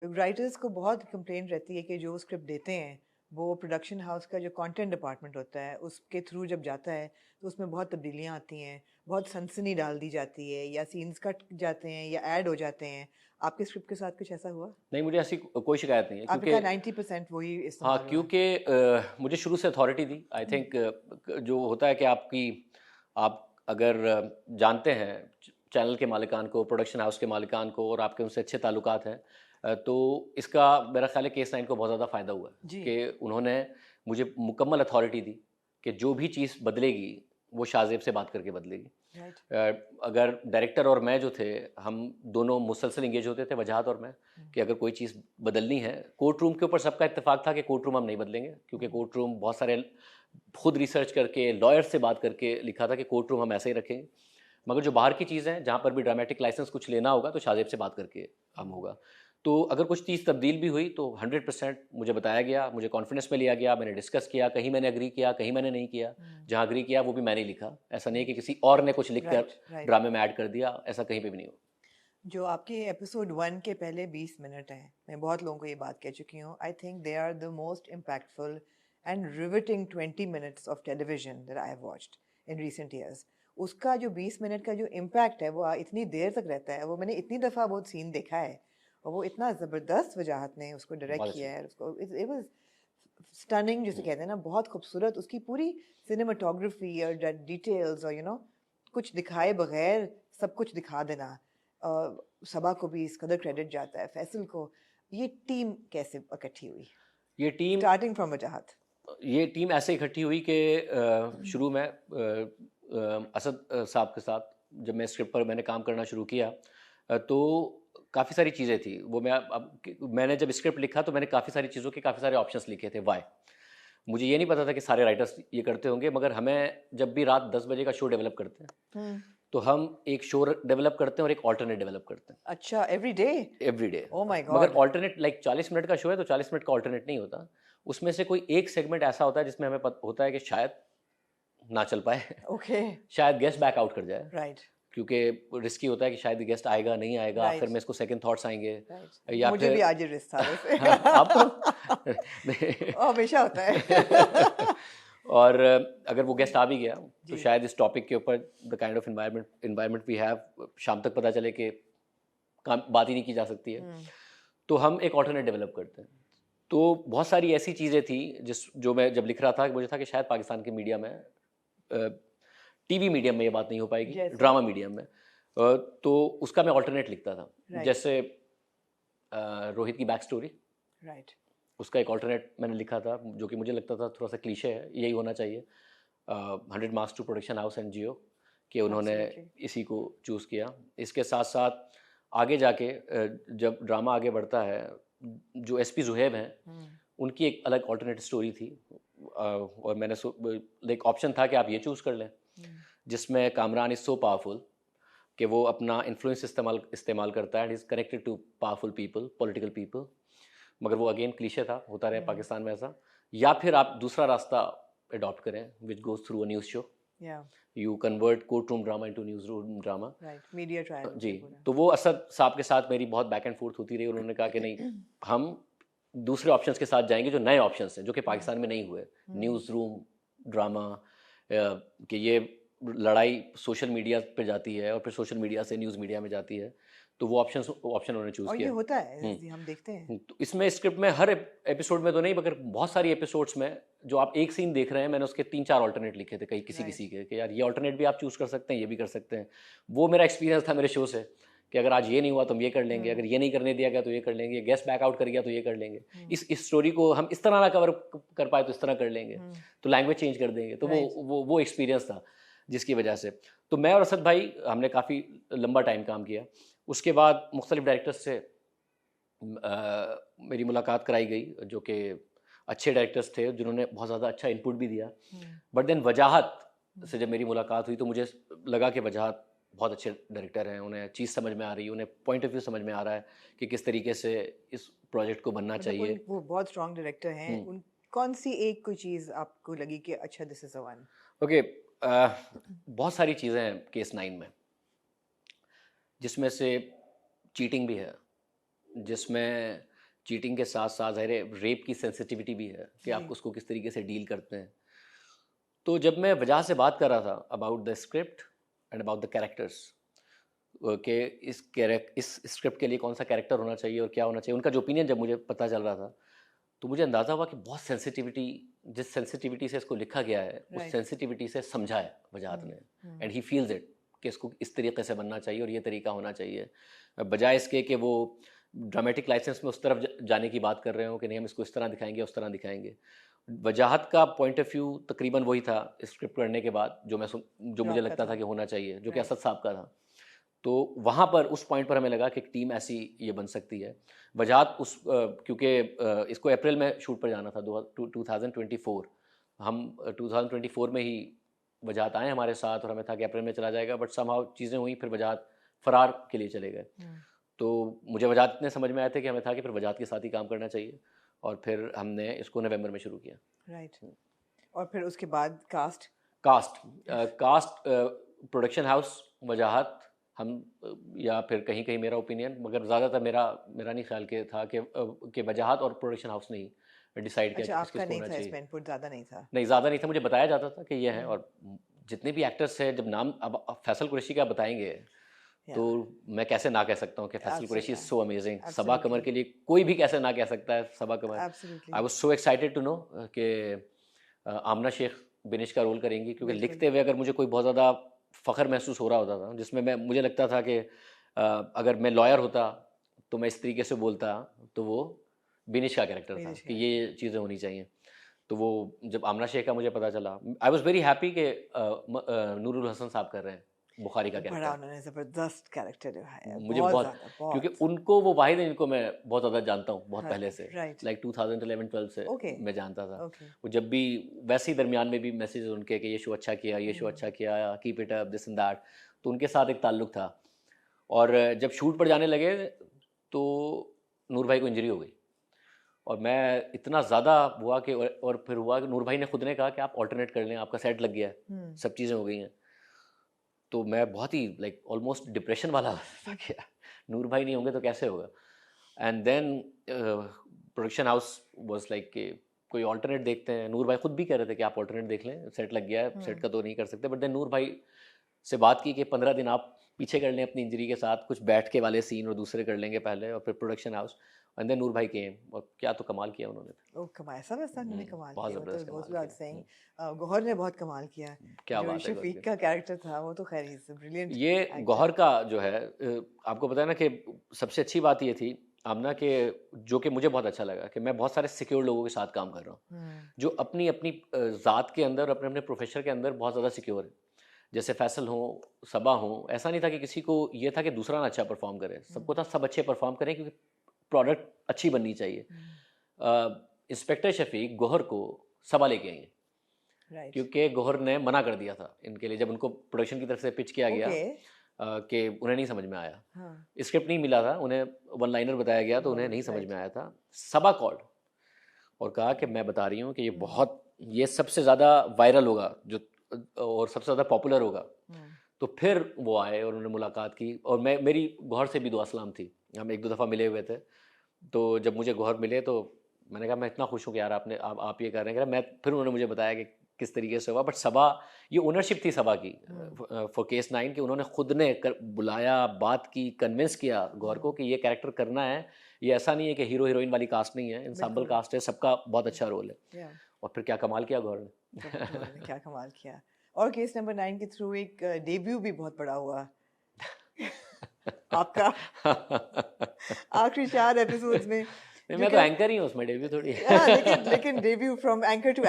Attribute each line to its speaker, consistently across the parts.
Speaker 1: Writers को बहुत complaint रहती है कि जो स्क्रिप्ट देते हैं वो प्रोडक्शन हाउस का जो कंटेंट डिपार्टमेंट होता है उसके थ्रू जब जाता है तो उसमें बहुत तब्दीलियां आती हैं, बहुत सनसनी डाल दी जाती है या सीन्स कट जाते हैं या ऐड हो जाते हैं। आपके स्क्रिप्ट के साथ कुछ ऐसा हुआ?
Speaker 2: नहीं, मुझे ऐसी कोई शिकायत नहीं है,
Speaker 1: आपने
Speaker 2: क्योंकि
Speaker 1: कहा 90% वही
Speaker 2: हाँ,
Speaker 1: इस्तेमाल हुआ।
Speaker 2: क्योंकि मुझे शुरू से अथॉरिटी थी। आई थिंक जो होता है कि आप अगर जानते हैं चैनल के मालिकान को, प्रोडक्शन हाउस के मालिकान को, और आपके उनसे अच्छे ताल्लुकात हैं, तो इसका मेरा ख्याल है केस 9 को बहुत ज़्यादा फ़ायदा हुआ है
Speaker 1: जी।
Speaker 2: कि उन्होंने मुझे मुकम्मल अथॉरिटी दी कि जो भी चीज़ बदलेगी वो शाहज़ेब से बात करके बदलेगी।
Speaker 1: राइट।
Speaker 2: अगर डायरेक्टर और मैं जो थे, हम दोनों मुसलसल इंगेज होते थे, वजाहत और मैं, कि अगर कोई चीज़ बदलनी है, कोर्ट रूम के ऊपर सबका इत्तेफाक था कि कोर्ट रूम हम नहीं बदलेंगे, क्योंकि कोर्ट रूम बहुत सारे खुद रिसर्च करके लॉयर से बात करके लिखा था कि कोर्ट रूम हम ऐसे ही रखेंगे। मगर जो बाहर की चीज़ है, जहाँ पर भी ड्रामेटिक लाइसेंस कुछ लेना होगा तो शाहजेब से बात करके हम होगा। तो अगर कुछ चीज़ तब्दील भी हुई तो 100% मुझे बताया गया, मुझे कॉन्फिडेंस में लिया गया, मैंने डिस्कस किया, कहीं मैंने एग्री किया, कहीं मैंने नहीं किया। जहाँ एग्री किया वो भी मैंने लिखा, ऐसा नहीं है कि किसी और ने कुछ लिख कर
Speaker 1: राइट। राइट।
Speaker 2: ड्रामे में ऐड कर दिया, ऐसा कहीं पे भी नहीं हुआ।
Speaker 1: जो आपके एपिसोड 1 के पहले 20 मिनट हैं, मैं बहुत लोगों को ये बात कह चुकी हूँ, I think they are the most impactful and riveting 20 minutes of television that I have watched in recent years. उसका जो 20 मिनट का जो इम्पैक्ट है वो इतनी देर तक रहता है, वो मैंने इतनी दफ़ा बहुत सीन देखा है और वो इतना ज़बरदस्त वजाहत ने उसको डायरेक्ट
Speaker 2: बहुत
Speaker 1: किया
Speaker 2: अच्छी।
Speaker 1: है। उसको इट वाज स्टनिंग जिसे कहते हैं ना, बहुत खूबसूरत उसकी पूरी सिनेमाटोग्राफी और डिटेल्स और कुछ दिखाए बगैर सब कुछ दिखा देना। सबा को भी इस कदर क्रेडिट जाता है, फैसल को। ये टीम कैसे इकट्ठी हुई,
Speaker 2: ये टीम
Speaker 1: स्टार्टिंग फ्रॉम वजाहत?
Speaker 2: ये टीम ऐसे इकट्ठी हुई कि शुरू में असद साहब के साथ जब मैं स्क्रिप्ट पर मैंने काम करना शुरू किया, तो काफ़ी सारी चीज़ें थी। वो मैंने जब स्क्रिप्ट लिखा तो मैंने काफ़ी सारी चीज़ों के काफ़ी सारे ऑप्शंस लिखे थे। वाई मुझे ये नहीं पता था कि सारे राइटर्स ये करते होंगे, मगर हमें जब भी रात 10 बजे का शो डेवलप करते हैं तो हम एक शो डेवलप करते हैं और एक ऑल्टरनेट डेवलप करते हैं
Speaker 1: अच्छा, every day?
Speaker 2: Every day.
Speaker 1: Oh my
Speaker 2: मगर
Speaker 1: गॉड।
Speaker 2: ऑल्टरनेट लाइक 40 मिनट का शो है तो 40 मिनट का ऑल्टरनेट नहीं होता। उसमें से कोई एक सेगमेंट ऐसा होता है जिसमें हमें होता है कि शायद ना चल पाए
Speaker 1: ओके।
Speaker 2: शायद गेस्ट बैक आउट कर जाए,
Speaker 1: राइट।
Speaker 2: क्योंकि रिस्की होता है कि शायद गेस्ट आएगा नहीं आएगा,
Speaker 1: राइट।
Speaker 2: आखिर में इसको सेकंड थॉट्स आएंगे
Speaker 1: राइट।
Speaker 2: या
Speaker 1: मुझे भी
Speaker 2: फिर
Speaker 1: आज ये रिस्क था वैसे।
Speaker 2: आपको
Speaker 1: हमेशा होता है।
Speaker 2: और अगर वो गेस्ट आ भी गया तो
Speaker 1: जी।
Speaker 2: शायद इस टॉपिक के ऊपर the kind of environment we have शाम तक पता चले कि बात ही नहीं की जा सकती है। तो हम एक ऑल्टरनेट डेवलप करते हैं। तो बहुत सारी ऐसी चीज़ें थी जो मैं जब लिख रहा था, मुझे था कि शायद पाकिस्तान के मीडिया में, टीवी मीडियम में ये बात नहीं हो पाएगी,
Speaker 1: जैसे?
Speaker 2: ड्रामा मीडियम में। तो उसका मैं ऑल्टरनेट लिखता था।
Speaker 1: राइट।
Speaker 2: जैसे रोहित की बैक स्टोरी,
Speaker 1: राइट।
Speaker 2: उसका एक ऑल्टरनेट मैंने लिखा था जो कि मुझे लगता था थोड़ा सा क्लीशे है, यही होना चाहिए। 100 marks to production house and Jio कि उन्होंने
Speaker 1: एब्सोल्युटली।
Speaker 2: इसी को चूज़ किया। इसके साथ साथ आगे जाके जब ड्रामा आगे बढ़ता है, जो एसपी जुहैब हैं उनकी एक अलग ऑल्टरनेट स्टोरी थी। और मैंने लाइक ऑप्शन था कि आप ये चूज़ कर लें, जिसमें कामरान इज़ सो पावरफुल कि वो अपना इन्फ्लुएंस इस्तेमाल करता है, is connected to powerful people, political people. मगर वो अगेन क्लीशे था, होता रहे पाकिस्तान में ऐसा। या फिर आप दूसरा रास्ता अडॉप्ट करें which goes through a news show,
Speaker 1: या।
Speaker 2: You convert court room drama into news room drama.
Speaker 1: Right, media trial
Speaker 2: जी।
Speaker 1: होता है पूरा।
Speaker 2: तो वो असद साहब के साथ मेरी बहुत बैक एंड फोर्थ होती रही। उन्होंने कहा कि नहीं, हम दूसरे ऑप्शंस के साथ जाएंगे जो नए ऑप्शंस हैं, जो कि पाकिस्तान में नहीं हुए। न्यूज़ रूम ड्रामा, कि ये लड़ाई सोशल मीडिया पे जाती है और फिर सोशल मीडिया से न्यूज़ मीडिया में जाती है। तो वो ऑप्शन उन्होंने चूज़
Speaker 1: और ये
Speaker 2: किया।
Speaker 1: होता है, हम देखते हैं।
Speaker 2: तो इसमें स्क्रिप्ट में हर एपिसोड में तो नहीं, मगर बहुत सारी एपिसोड्स में जो आप एक सीन देख रहे हैं, मैंने उसके 3-4 ऑल्टरनेट लिखे थे, कहीं किसी
Speaker 1: राइट।
Speaker 2: किसी के कि यार ये ऑल्टरनेट भी आप चूज़ कर सकते हैं, ये भी कर सकते हैं। वो मेरा एक्सपीरियंस था मेरे शो से कि अगर आज ये नहीं हुआ तो हम ये कर लेंगे, अगर ये नहीं करने दिया गया तो ये कर लेंगे, गेस्ट बैक आउट कर गया तो ये कर लेंगे, इस स्टोरी को हम इस तरह ना कवर कर पाए तो इस तरह कर लेंगे, तो लैंग्वेज चेंज कर देंगे। तो
Speaker 1: राइट।
Speaker 2: वो एक्सपीरियंस था जिसकी वजह से। तो मैं और असद भाई हमने काफ़ी लंबा टाइम काम किया। उसके बाद मुख्तलिफ डायरेक्टर्स से मेरी मुलाकात कराई गई, जो कि अच्छे डायरेक्टर्स थे जिन्होंने बहुत ज़्यादा अच्छा इनपुट भी दिया। बट देन वजाहत से जब मेरी मुलाकात हुई तो मुझे लगा कि वजाहत बहुत अच्छे डायरेक्टर हैं, उन्हें चीज़ समझ में आ रही है, उन्हें पॉइंट ऑफ व्यू समझ में आ रहा है कि किस तरीके से इस प्रोजेक्ट को बनना
Speaker 1: मतलब
Speaker 2: चाहिए।
Speaker 1: वो बहुत स्ट्रॉन्ग डायरेक्टर हैं। उन कौन सी एक कोई चीज़ आपको लगी कि अच्छा this is the one?
Speaker 2: Okay, बहुत सारी चीज़ें हैं केस 9 में, जिसमें से चीटिंग भी है, जिसमें चीटिंग के साथ साथ ज़ाहिर है रेप की सेंसिटिविटी भी है कि आप
Speaker 1: जी।
Speaker 2: उसको किस तरीके से डील करते हैं। तो जब मैं वजह से बात कर रहा था about the script and about the characters कि इस स्क्रिप्ट के लिए कौन सा कैरेक्टर होना चाहिए और क्या होना चाहिए, उनका जो ओपिनियन जब मुझे पता चल रहा था तो मुझे अंदाज़ा हुआ कि बहुत सेंसिटिविटी, जिस सेंसिटिविटी से इसको लिखा गया है उस
Speaker 1: राइट।
Speaker 2: सेंसिटिविटी से समझा है वजाहत ने,
Speaker 1: हम्म।
Speaker 2: एंड ही फील्स इट कि इसको इस तरीके से बनना चाहिए और ये तरीका होना चाहिए, बजाय इसके कि वो ड्रामेटिक लाइसेंस में उस तरफ जाने की बात कर रहे हो कि नहीं हम इसको इस तरह दिखाएंगे उस तरह दिखाएंगे। वजाहत का पॉइंट ऑफ व्यू तकरीबन वही था स्क्रिप्ट पढ़ने के बाद जो
Speaker 1: जो
Speaker 2: मुझे
Speaker 1: आपका
Speaker 2: लगता
Speaker 1: था।
Speaker 2: था कि होना चाहिए, जो कि
Speaker 1: राइट।
Speaker 2: असद साहब का था। तो वहाँ पर उस पॉइंट पर हमें लगा कि एक टीम ऐसी ये बन सकती है। वजाहत क्योंकि इसको अप्रैल में शूट पर जाना था 2024, हम 2024 में ही वजाहत आए हमारे साथ और हमें था कि अप्रैल में चला जाएगा, बट समहाउ चीज़ें हुई, फिर वजाहत फ़रार के लिए चले गए। तो मुझे वजाहत इतने समझ में आए थे कि हमें था कि फिर वजाहत के साथ ही काम करना चाहिए और फिर हमने इसको नवंबर में शुरू किया।
Speaker 1: राइट। और फिर उसके बाद कास्ट
Speaker 2: कास्ट प्रोडक्शन हाउस वजाहत हम या फिर कहीं कहीं मेरा ओपिनियन, मगर ज़्यादातर मेरा नहीं ख्याल के था कि वजाहत और प्रोडक्शन हाउस ने ही डिसाइड
Speaker 1: अच्छा,
Speaker 2: किया
Speaker 1: आपका
Speaker 2: किसको
Speaker 1: नहीं
Speaker 2: होना
Speaker 1: था
Speaker 2: चाहिए।
Speaker 1: इसमें इनपुट, ज़्यादा नहीं था?
Speaker 2: नहीं, ज़्यादा नहीं था, मुझे बताया जाता था कि ये है,
Speaker 1: हम्म।
Speaker 2: और जितने भी एक्टर्स हैं, जब नाम अब फैसल कुरैशी का बताएंगे तो मैं कैसे ना कह सकता हूँ कि Faisal Qureshi is so amazing. Saba Qamar के लिए कोई भी कैसे ना कह सकता है Saba Qamar.
Speaker 1: Absolutely.
Speaker 2: I was so excited to know कि आमना शेख बिनिश का रोल करेंगी, क्योंकि
Speaker 1: बिल्कुल।
Speaker 2: लिखते हुए अगर मुझे कोई बहुत ज़्यादा फ़ख्र महसूस हो रहा होता था, जिसमें मुझे लगता था कि अगर मैं लॉयर होता तो मैं इस तरीके से बोलता, तो वो बिनिश का कैरेक्टर था
Speaker 1: बिनिश
Speaker 2: कि
Speaker 1: का।
Speaker 2: ये चीज़ें होनी चाहिए। तो वो जब आमना शेख का मुझे पता चला, आई वाज वेरी हैप्पी कि नूरुल हसन साहब कर रहे हैं बुखारी का
Speaker 1: बड़ा
Speaker 2: कैरेक्टर।
Speaker 1: उन्होंने ज़बरदस्त कैरेक्टर निभाया है,
Speaker 2: मुझे
Speaker 1: बहुत
Speaker 2: बहुत,
Speaker 1: ज़्यादा,
Speaker 2: क्योंकि
Speaker 1: बहुत।
Speaker 2: उनको वो वाहिद हैं जिनको मैं बहुत ज़्यादा जानता हूँ बहुत
Speaker 1: हाँ,
Speaker 2: पहले से,
Speaker 1: राइट।
Speaker 2: लाइक 2011-12 से
Speaker 1: ओके।
Speaker 2: मैं जानता था।
Speaker 1: ओके।
Speaker 2: वो जब भी वैसे ही दरमियान में भी मैसेज उनके कि ये शो अच्छा किया, ये शो अच्छा किया, keep it up, this and that, तो उनके साथ एक ताल्लुक था। और जब शूट पर जाने लगे तो नूर भाई को इंजरी हो गई और मैं इतना ज़्यादा हुआ कि, और फिर हुआ कि नूर भाई ने खुद ने कहा कि आप ऑल्टरनेट कर लें, आपका सेट लग गया है, सब चीज़ें हो गई हैं। तो मैं बहुत ही लाइक ऑलमोस्ट डिप्रेशन वाला था कि नूर भाई नहीं होंगे तो कैसे होगा। And then production house was like कि कोई ऑल्टरनेट देखते हैं। नूर भाई खुद भी कह रहे थे कि आप ऑल्टरनेट देख लें, सेट लग गया है, सेट का तो नहीं कर सकते, बट देन नूर भाई से बात की कि 15 दिन आप पीछे कर लें अपनी इंजरी के साथ, कुछ बैठ के वाले सीन और दूसरे कर लेंगे पहले, और फिर प्रोडक्शन हाउस, एंड देन नूर भाई केम, और क्या तो कमाल किया उन्होंने।
Speaker 1: ओ कमाल, सब उन्होंने कमाल
Speaker 2: बहुत
Speaker 1: किया, वो तो
Speaker 2: ज़बरदस्त
Speaker 1: गोज़
Speaker 2: कमाल
Speaker 1: विदाउट
Speaker 2: किया।
Speaker 1: सेइंग। गौहर ने बहुत कमाल किया।
Speaker 2: क्या
Speaker 1: जो
Speaker 2: बात है गौहर
Speaker 1: शफीक
Speaker 2: की।
Speaker 1: का कैरेक्टर था वो तो खैर ही इज ब्रिलियंट
Speaker 2: ये
Speaker 1: एक्टर।
Speaker 2: गौहर का जो है आपको पता है ना कि सबसे अच्छी बात ये थी आमना के, जो कि मुझे बहुत अच्छा लगा कि मैं बहुत सारे सिक्योर लोगों के साथ काम कर रहा हूँ जो अपनी अपनी ज़ात के अंदर, अपने अपने प्रोफेशन के अंदर बहुत ज़्यादा सिक्योर है। जैसे फैसल हो, सबा हो, ऐसा नहीं था कि किसी को ये था कि दूसरा ना अच्छा परफॉर्म करे, सबको था सब अच्छे परफॉर्म करें क्योंकि प्रोडक्ट अच्छी बननी चाहिए। इंस्पेक्टर शफीक गौहर को सबा लेके आई हैं
Speaker 1: राइट।
Speaker 2: क्योंकि गौहर ने मना कर दिया था इनके लिए, जब उनको प्रोडक्शन की तरफ से पिच किया गया
Speaker 1: ओके।
Speaker 2: कि उन्हें नहीं समझ में आया,
Speaker 1: हाँ।
Speaker 2: स्क्रिप्ट नहीं मिला था उन्हें, वन लाइनर बताया गया तो उन्हें नहीं समझ में आया था। सबा कॉल्ड और कहा कि मैं बता रही हूँ कि ये सबसे ज़्यादा वायरल होगा जो, और सबसे ज़्यादा पॉपुलर होगा। तो फिर वो आए और उन्होंने मुलाकात की, और मेरी गौहर से भी दुआ सलाम थी, हम एक दो दफ़ा मिले हुए थे। तो जब मुझे गौहर मिले तो मैंने कहा मैं इतना खुश हूँ कि यार आप ये कर रहे हैं। मैं फिर उन्होंने मुझे बताया कि किस तरीके से हुआ, बट सबा, ये ओनरशिप थी सबा की फॉर केस 9 कि उन्होंने खुद ने बुलाया, बात की, कन्विंस किया गौहर को कि ये कैरेक्टर करना है। ये ऐसा नहीं है कि हीरो हीरोइन वाली कास्ट नहीं है, इंसाम्बल कास्ट है, सबका बहुत अच्छा रोल है। और फिर क्या कमाल किया गौहर ने।
Speaker 1: क्या कमाल किया। और केस नंबर 9 के थ्रू एक डेब्यू भी बहुत बड़ा हुआ आपका आखिरी 4 एपिसोड्स में।
Speaker 2: नहीं, मैं तो एंकर ही हूँ उसमें, डेब्यू थोड़ी
Speaker 1: लेकिन debut from anchor to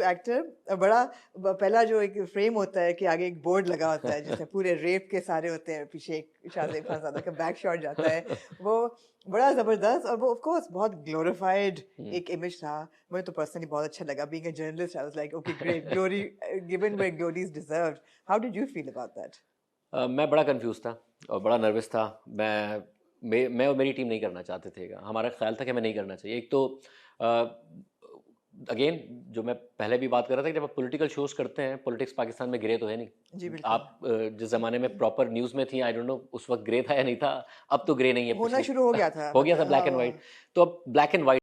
Speaker 1: actor, बड़ा पहला जो एक फ्रेम होता है कि आगे एक बोर्ड लगा होता है जिसमें पूरे रेप के सारे होते हैं, पीछे एक शाहज़ेब खानज़ादा का बैक शॉट जाता है, वो बड़ा ज़बरदस्त, और वो ऑफ कोर्स बहुत ग्लोरीफाइड एक इमेज था। मुझे तो पर्सनली बहुत अच्छा लगा। Being a journalist I was like okay great, glory given where glory is deserved. How did you feel about that?
Speaker 2: मैं बड़ा कंफ्यूज था और बड़ा नर्वस था। मैं और मेरी टीम नहीं करना चाहते थे, हमारा ख्याल था कि मैं नहीं करना चाहिए। एक तो अगेन जो मैं पहले भी बात कर रहा था कि जब आप पॉलिटिकल शोज करते हैं, पॉलिटिक्स पाकिस्तान में ग्रे तो है
Speaker 1: जी
Speaker 2: नहीं।
Speaker 1: बिल्कुल
Speaker 2: आप जिस जमाने में प्रॉपर न्यूज़ में थी, आई डोंट नो उस वक्त ग्रे था या नहीं था, अब तो ग्रे नहीं है
Speaker 1: होना
Speaker 2: पिछली
Speaker 1: शुरू हो गया था
Speaker 2: हो गया था
Speaker 1: मतलब
Speaker 2: ब्लैक एंड वाइट। तो अब ब्लैक एंड वाइट